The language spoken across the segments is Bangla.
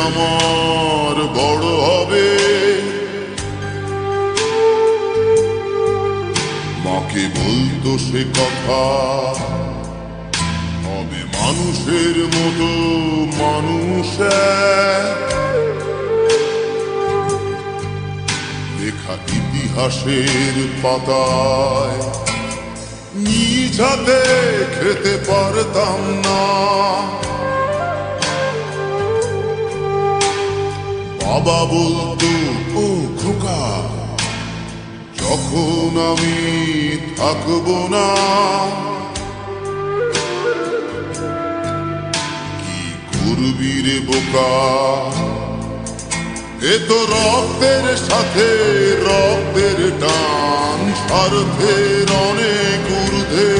আমার বড় হবে, মাকে বলতো সে কথা, হবে মানুষের মতো মানুষ। লেখা ইতিহাসের পাতায় নিজ হাতে খেতে পারতাম না। বাবা বলতো, ও খোকা, যখন আমি থাকবো না, কি করবি রে বোকা, এ তো রক্তের সাথে রক্তের টান, স্বার্থের অনেক ঊর্ধ্বে।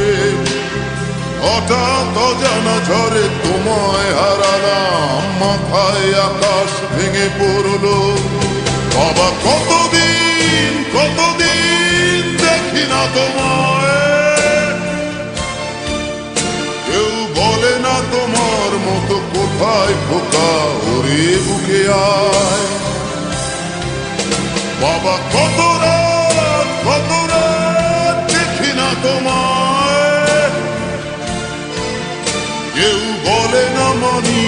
হঠাৎ অজানা ঝড়ে তোমায় হারালাম, মাথায় আকাশ ভেঙে পড়লো। বাবা কতদিন কতদিন দেখি না তোমায়, কেউ বলে না তোমার মতো কোথায় খোকা, ওরে বুকে আয়। বাবা কত রাত দেখি না তোমায়, কেউ বলে না মানি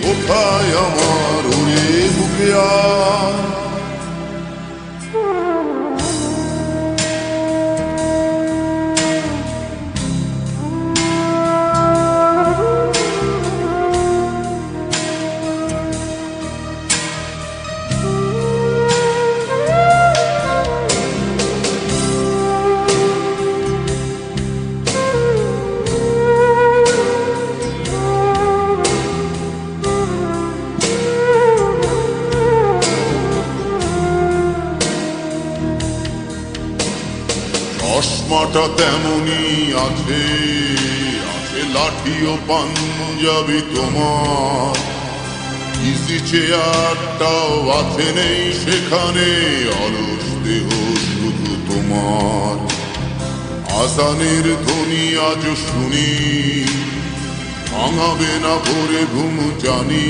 কোথায় আমার, ওরে বুকে আয়। চশমাটা তেমনি আছে, আছে লাঠি ও পাঞ্জাবি তোমার, ইজি চেয়ারটাও আছে নেই সেখানে, অলস দেহ শুধু তোমার। আজানের ধ্বনি আজ শুনি, ভাঙাবে না ভোরে ঘুম জানি,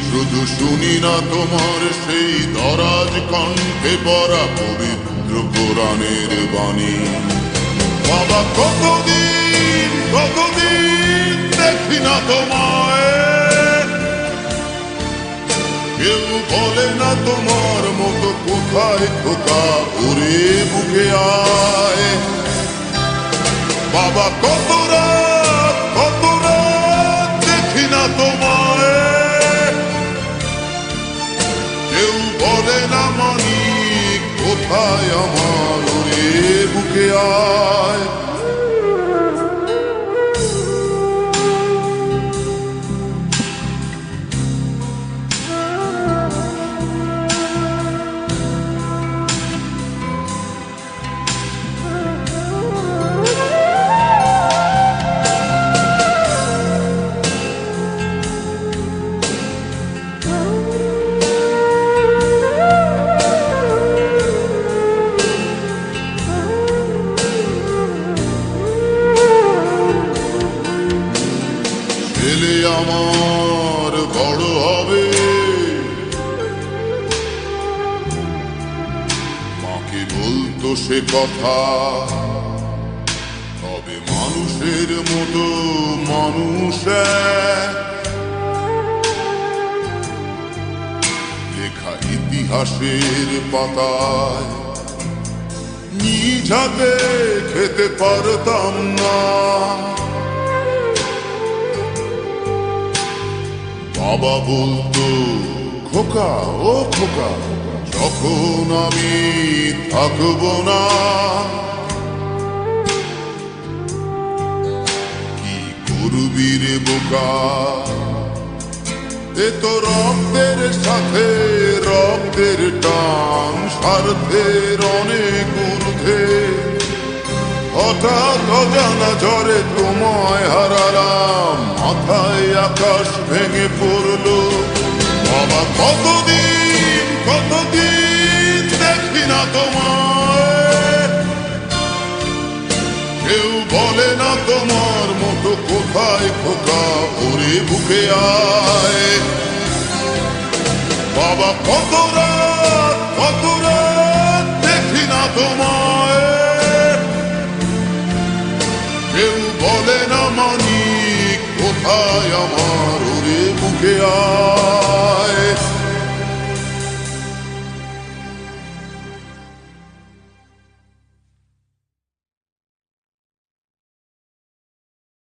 শুধু শুনি না তোমার সেই দরাজ কণ্ঠে পড়া পবিত্র কোরআনের বাণী। বাবা কতদিন কতদিন দেখি না তোমায়, কেউ বলে না তোমার মতো কোথায় খোকা, ওরে বুকে আয়। বাবা কত রাত দেখি না তোমায়, কেউ বলে না মানি কোথায় আমার, ওরে বুকে আয়। ছেলে আমার বড় হবে, মাকে বলতো সে কথা, তবে মানুষের মতো মানুষ। লেখা ইতিহাসের পাতায় নিজ হাতে খেতে পারতাম না। বাবা বলতো, খোকা ও খোকা, যখন আমি থাকবো না, কি করবি রে বোকা, এ তো রক্তের সাথে রক্তের টান, স্বার্থের অনেক ঊর্ধ্বে। হঠাৎ অজানা ঝড়ে তোমায় হারালাম, মাথায় আকাশ ভেঙে পড়লো। বাবা কতদিন কতদিন দেখি না তোমায়, কেউ বলে না তোমার মতো কোথায় খোকা, ওরে বুকে আয়। বাবা কত রাত দেখি না তোমায়, কেউ বলে না মানিক কোথায় আমার ওরে মুখে